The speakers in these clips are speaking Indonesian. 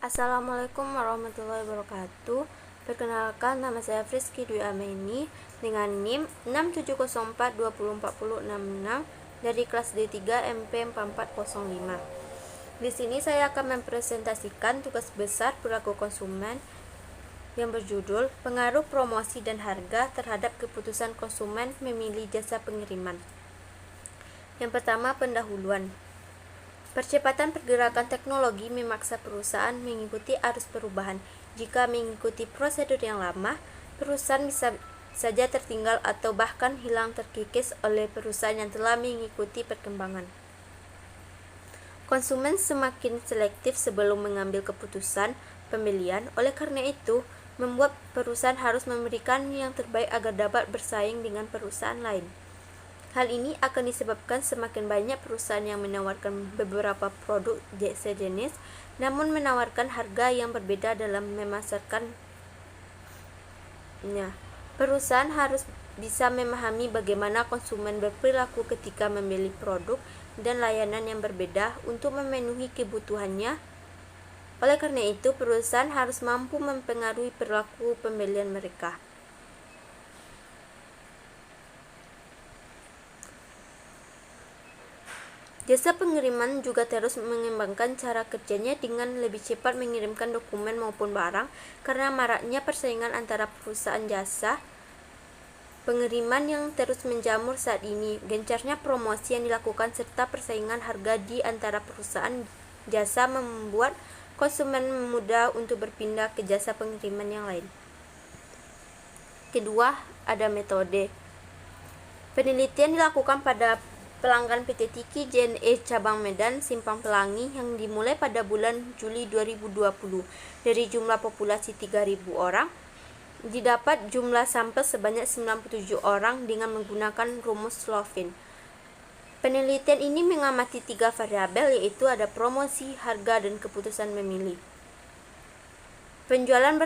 Assalamualaikum warahmatullahi wabarakatuh. Perkenalkan, nama saya Friski Dwi Ameni dengan NIM 6704204066 dari kelas D3 MP 4405. Di sini saya akan mempresentasikan tugas besar perilaku konsumen yang berjudul Pengaruh Promosi dan Harga terhadap Keputusan Konsumen Memilih Jasa Pengiriman. Yang pertama, pendahuluan. Percepatan pergerakan teknologi memaksa perusahaan mengikuti arus perubahan. Jika mengikuti prosedur yang lama, perusahaan bisa saja tertinggal atau bahkan hilang terkikis oleh perusahaan yang telah mengikuti perkembangan. Konsumen semakin selektif sebelum mengambil keputusan pembelian, oleh karena itu, membuat perusahaan harus memberikan yang terbaik agar dapat bersaing dengan perusahaan lain. Hal ini akan disebabkan semakin banyak perusahaan yang menawarkan beberapa produk sejenis, namun menawarkan harga yang berbeda dalam memasarkannya. Perusahaan harus bisa memahami bagaimana konsumen berperilaku ketika memilih produk dan layanan yang berbeda untuk memenuhi kebutuhannya. Oleh karena itu, perusahaan harus mampu mempengaruhi perilaku pembelian mereka. Jasa pengiriman juga terus mengembangkan cara kerjanya dengan lebih cepat mengirimkan dokumen maupun barang karena maraknya persaingan antara perusahaan jasa pengiriman yang terus menjamur saat ini. Gencarnya promosi yang dilakukan serta persaingan harga di antara perusahaan jasa membuat konsumen mudah untuk berpindah ke jasa pengiriman yang lain. Kedua, ada metode. Penelitian dilakukan pada pelanggan PT Tiki JNE Cabang Medan Simpang Pelangi yang dimulai pada bulan Juli 2020. Dari jumlah populasi 3.000 orang, didapat jumlah sampel sebanyak 97 orang dengan menggunakan rumus Slovin. Penelitian ini mengamati 3 variabel, yaitu ada promosi, harga, dan keputusan memilih. Penjualan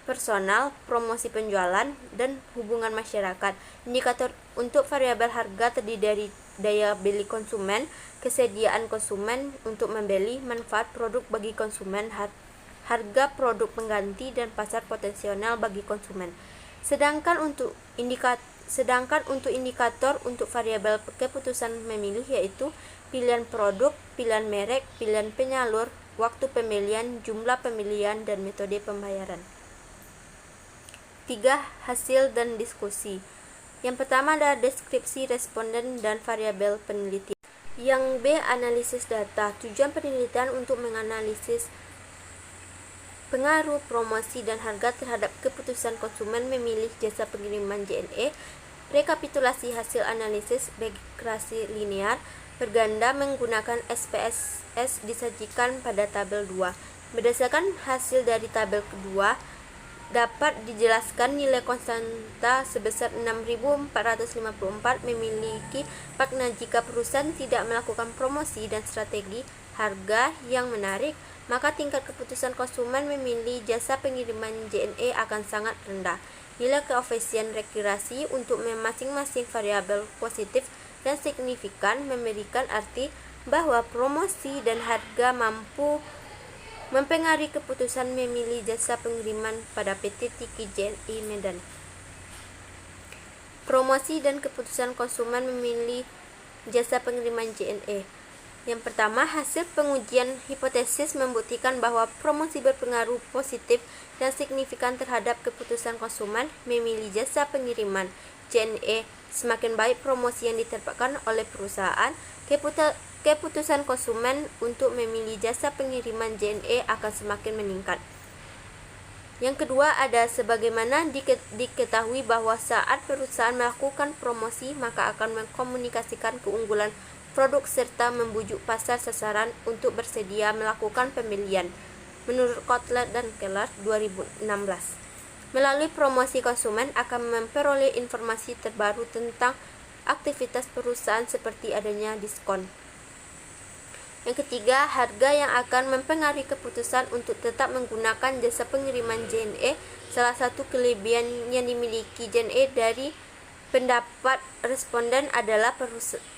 personal, promosi penjualan, dan hubungan masyarakat. Indikator untuk variabel harga terdiri dari daya beli konsumen, kesediaan konsumen untuk membeli, manfaat produk bagi konsumen, harga produk pengganti, dan pasar potensial bagi konsumen. Sedangkan untuk indikator untuk variabel keputusan memilih, yaitu pilihan produk, pilihan merek, pilihan penyalur, waktu pembelian, jumlah pembelian, dan metode pembayaran. 3. Hasil dan diskusi. Yang pertama adalah deskripsi responden dan variabel penelitian. Yang B. Analisis data. Tujuan penelitian untuk menganalisis pengaruh promosi dan harga terhadap keputusan konsumen memilih jasa pengiriman JNE. Rekapitulasi hasil analisis regresi linear berganda menggunakan SPSS disajikan pada tabel 2. Berdasarkan hasil dari tabel kedua, dapat dijelaskan nilai konstanta sebesar 6.454 memiliki makna jika perusahaan tidak melakukan promosi dan strategi harga yang menarik, maka tingkat keputusan konsumen memilih jasa pengiriman JNE akan sangat rendah. Nilai koefisien regresi untuk masing-masing variabel positif dan signifikan memberikan arti bahwa promosi dan harga mampu mempengaruhi keputusan memilih jasa pengiriman pada PT Tiki JNE Medan. Promosi dan keputusan konsumen memilih jasa pengiriman JNE. Yang pertama, hasil pengujian hipotesis membuktikan bahwa promosi berpengaruh positif dan signifikan terhadap keputusan konsumen memilih jasa pengiriman JNE. Semakin baik promosi yang diterapkan oleh perusahaan, keputusan konsumen untuk memilih jasa pengiriman JNE akan semakin meningkat. Yang kedua ada sebagaimana diketahui bahwa saat perusahaan melakukan promosi, maka akan mengkomunikasikan keunggulan produk serta membujuk pasar sasaran untuk bersedia melakukan pembelian. Menurut Kotler dan Keller 2016. Melalui promosi, konsumen akan memperoleh informasi terbaru tentang aktivitas perusahaan seperti adanya diskon. Yang ketiga, harga yang akan mempengaruhi keputusan untuk tetap menggunakan jasa pengiriman JNE. Salah satu kelebihan yang dimiliki JNE dari Pendapat responden adalah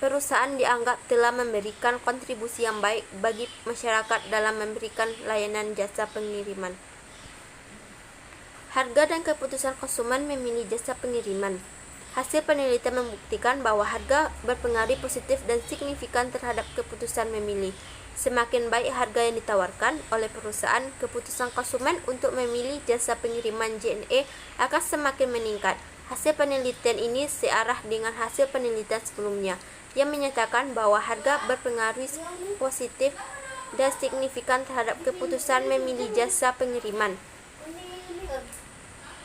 perusahaan dianggap telah memberikan kontribusi yang baik bagi masyarakat dalam memberikan layanan jasa pengiriman. Harga dan keputusan konsumen memilih jasa pengiriman. Hasil penelitian membuktikan bahwa harga berpengaruh positif dan signifikan terhadap keputusan memilih. Semakin baik harga yang ditawarkan oleh perusahaan, keputusan konsumen untuk memilih jasa pengiriman JNE akan semakin meningkat. Hasil penelitian ini searah dengan hasil penelitian sebelumnya, yang menyatakan bahwa harga berpengaruh positif dan signifikan terhadap keputusan memilih jasa pengiriman.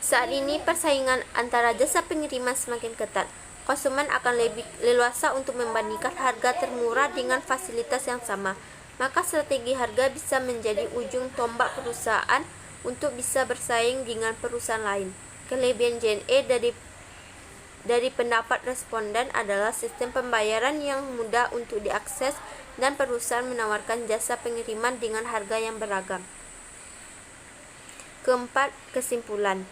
Saat ini persaingan antara jasa pengiriman semakin ketat. Konsumen akan lebih leluasa untuk membandingkan harga termurah dengan fasilitas yang sama. Maka strategi harga bisa menjadi ujung tombak perusahaan untuk bisa bersaing dengan perusahaan lain. Kelebihan JNE dari pendapat responden adalah sistem pembayaran yang mudah untuk diakses dan perusahaan menawarkan jasa pengiriman dengan harga yang beragam. Keempat, kesimpulan.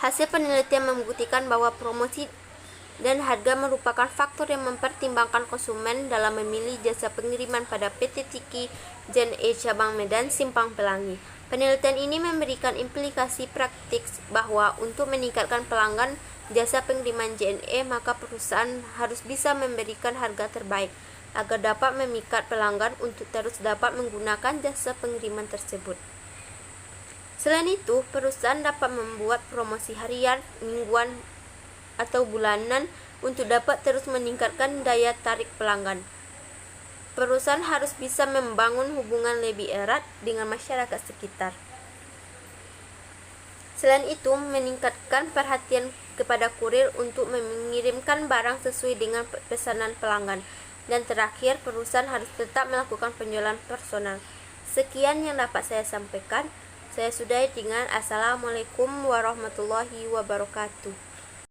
Hasil penelitian membuktikan bahwa promosi dan harga merupakan faktor yang mempertimbangkan konsumen dalam memilih jasa pengiriman pada PT Tiki JNE Cabang Medan Simpang Pelangi. Penelitian ini memberikan implikasi praktik bahwa untuk meningkatkan pelanggan jasa pengiriman JNE, maka perusahaan harus bisa memberikan harga terbaik agar dapat memikat pelanggan untuk terus dapat menggunakan jasa pengiriman tersebut. Selain itu, perusahaan dapat membuat promosi harian, mingguan, atau bulanan untuk dapat terus meningkatkan daya tarik pelanggan. Perusahaan harus bisa membangun hubungan lebih erat dengan masyarakat sekitar. Selain itu, meningkatkan perhatian kepada kurir untuk mengirimkan barang sesuai dengan pesanan pelanggan. Dan terakhir, perusahaan harus tetap melakukan penjualan personal. Sekian yang dapat saya sampaikan. Saya sudahi dengan Assalamualaikum warahmatullahi wabarakatuh.